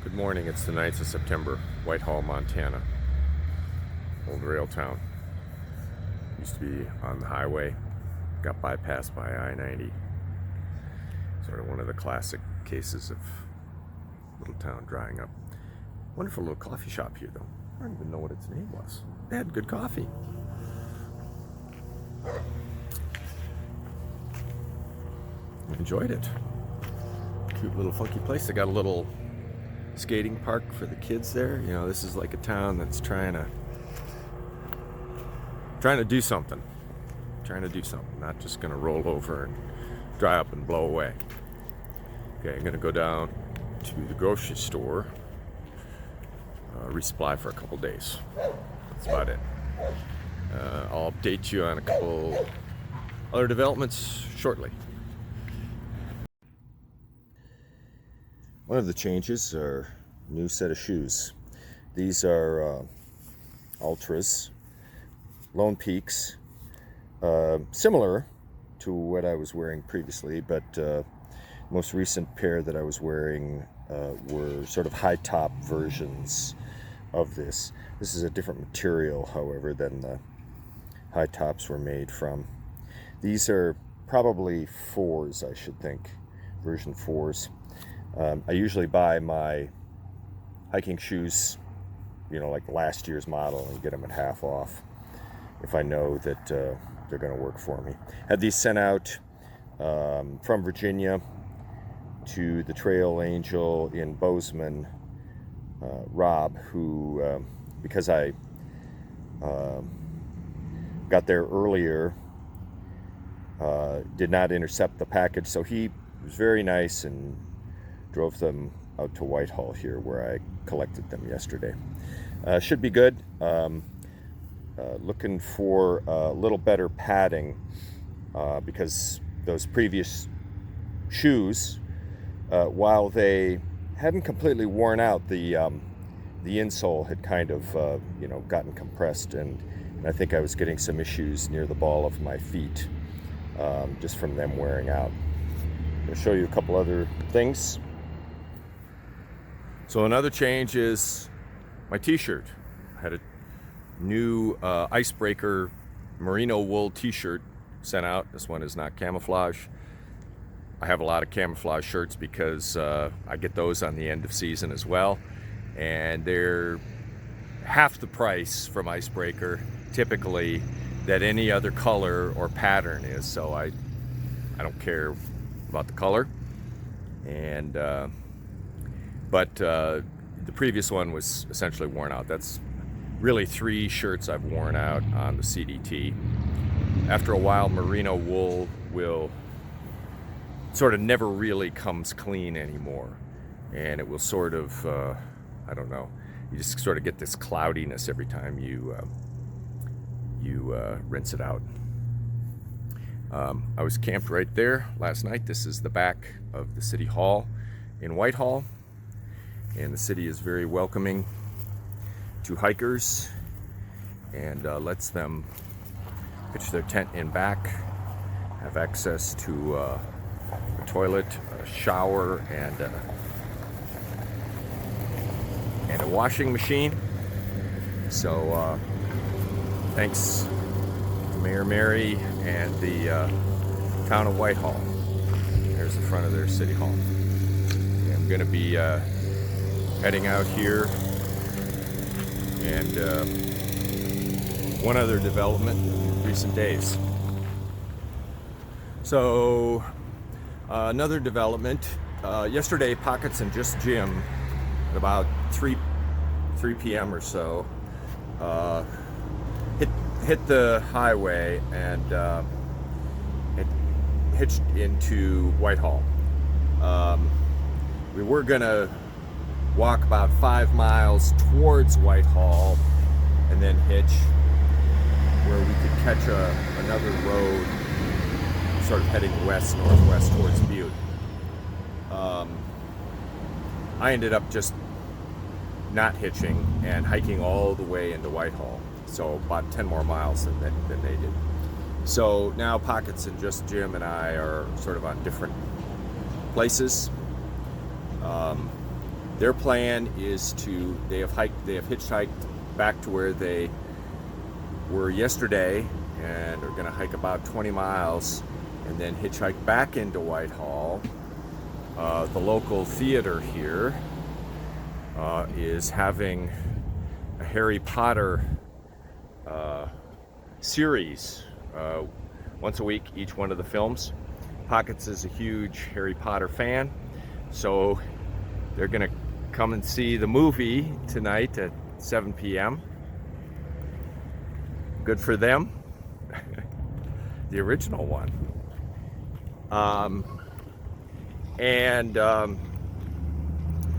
Good morning, it's the 9th of September, Whitehall, Montana. Old rail town. Used to be on the highway, got bypassed by I-90. Sort of one of the classic cases of little town drying up. Wonderful little coffee shop here though. I don't even know what its name was. They had good coffee. Enjoyed it. Cute little funky place. They got a little skating park for the kids there. You know, this is like a town that's trying to do something. Not just gonna roll over and dry up and blow away. Okay, I'm gonna go down to the grocery store, resupply for a couple days. That's about it. I'll update you on a couple other developments shortly. One of the changes are a new set of shoes. These are Ultras, Lone Peaks, similar to what I was wearing previously, but most recent pair that I was wearing were sort of high top versions of this. This is a different material, however, than the high tops were made from. These are probably 4s, I should think, version 4s. I usually buy my hiking shoes, you know, like last year's model, and get them at half off if I know that they're going to work for me. Had these sent out from Virginia to the Trail Angel in Bozeman, Rob, who, because I got there earlier, did not intercept the package, so he was very nice and drove them out to Whitehall here, where I collected them yesterday. Should be good. Looking for a little better padding because those previous shoes, while they hadn't completely worn out, the insole had kind of gotten compressed, and I think I was getting some issues near the ball of my feet just from them wearing out. I'll show you a couple other things. So another change is my t-shirt. I had a new icebreaker merino wool t-shirt sent out. This one is not camouflage. I have a lot of camouflage shirts because I get those on the end of season as well, and they're half the price from icebreaker typically that any other color or pattern is, so I don't care about the color. And but the previous one was essentially worn out. That's really 3 shirts I've worn out on the CDT. After a while, merino wool will sort of never really comes clean anymore, and it will sort of, I don't know, you just sort of get this cloudiness every time you rinse it out. I was camped right there last night. This is the back of the City Hall in Whitehall, and the city is very welcoming to hikers and lets them pitch their tent in back, have access to a toilet, a shower, and a washing machine. So thanks to Mayor Mary and the town of Whitehall. There's the front of their city hall. And I'm going to be heading out here, and one other development in recent days. So another development, yesterday Pockets and Just Jim at about 3 p.m. or so hit the highway and it hitched into Whitehall. We were gonna walk about 5 miles towards Whitehall and then hitch, where we could catch another road sort of heading northwest towards Butte. I ended up just not hitching and hiking all the way into Whitehall, so about 10 more miles than they did. So now Pockets and Just Jim and I are sort of on different places. Their plan is they have hitchhiked back to where they were yesterday and are going to hike about 20 miles and then hitchhike back into Whitehall. The local theater here is having a Harry Potter series. Once a week, each one of the films. Pockets is a huge Harry Potter fan, so they're gonna come and see the movie tonight at 7 p.m. Good for them. The original one.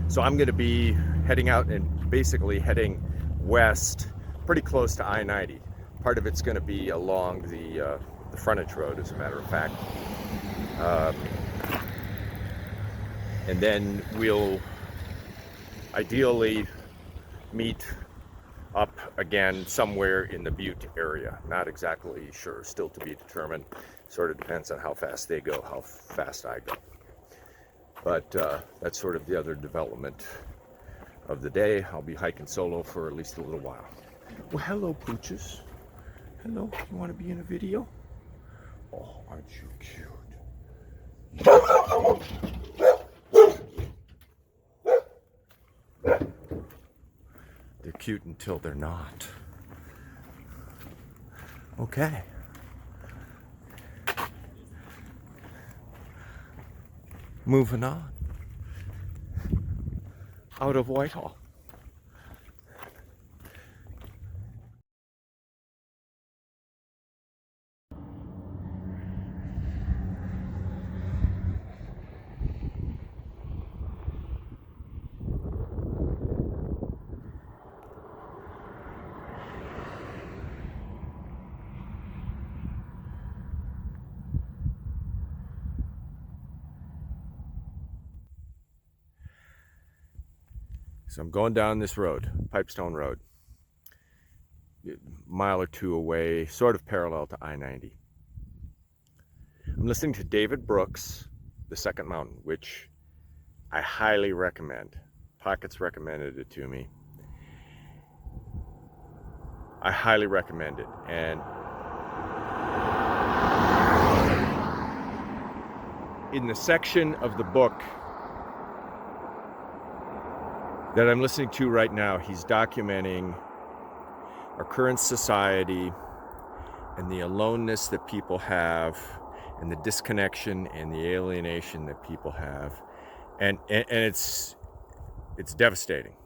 So I'm gonna be heading out and basically heading west, pretty close to I-90. Part of it's gonna be along the frontage road, as a matter of fact. And then we'll ideally meet up again somewhere in the Butte area. Not exactly sure, still to be determined. Sort of depends on how fast they go, how fast I go. But that's sort of the other development of the day. I'll be hiking solo for at least a little while. Well, hello, pooches. Hello, you want to be in a video? Oh, aren't you cute? They're cute until they're not. Okay. Moving on. Out of Whitehall. So I'm going down this road, Pipestone Road, a mile or two away, sort of parallel to I-90. I'm listening to David Brooks' The Second Mountain, which I highly recommend. Pockets recommended it to me. I highly recommend it. And in the section of the book that I'm listening to right now, he's documenting our current society and the aloneness that people have and the disconnection and the alienation that people have. And it's devastating.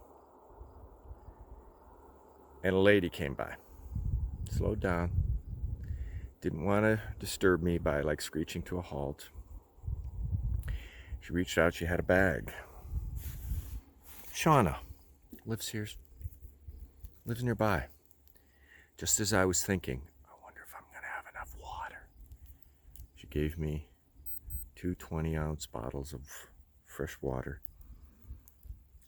And a lady came by, slowed down, didn't want to disturb me by like screeching to a halt. She reached out, she had a bag. Shauna lives here, lives nearby. Just as I was thinking, I wonder if I'm going to have enough water. She gave me 2 20-ounce bottles of fresh water.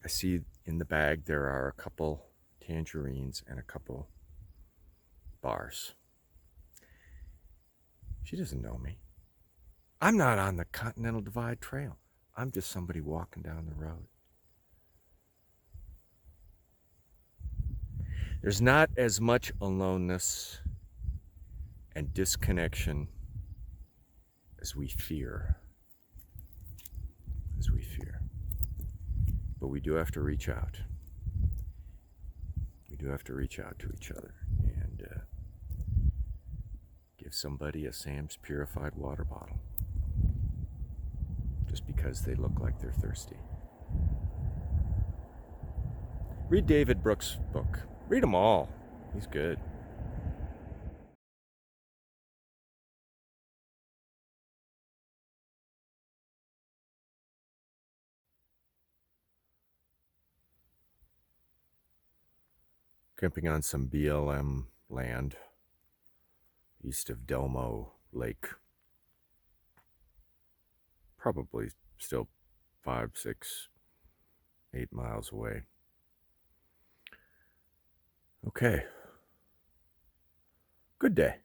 I see in the bag there are a couple tangerines and a couple bars. She doesn't know me. I'm not on the Continental Divide Trail. I'm just somebody walking down the road. There's not as much aloneness and disconnection as we fear. But we do have to reach out. We do have to reach out to each other and give somebody a Sam's purified water bottle just because they look like they're thirsty. Read David Brooks' book. Read them all. He's good. Camping on some BLM land east of Delmo Lake. Probably still 5, 6, 8 miles away. Okay. Good day.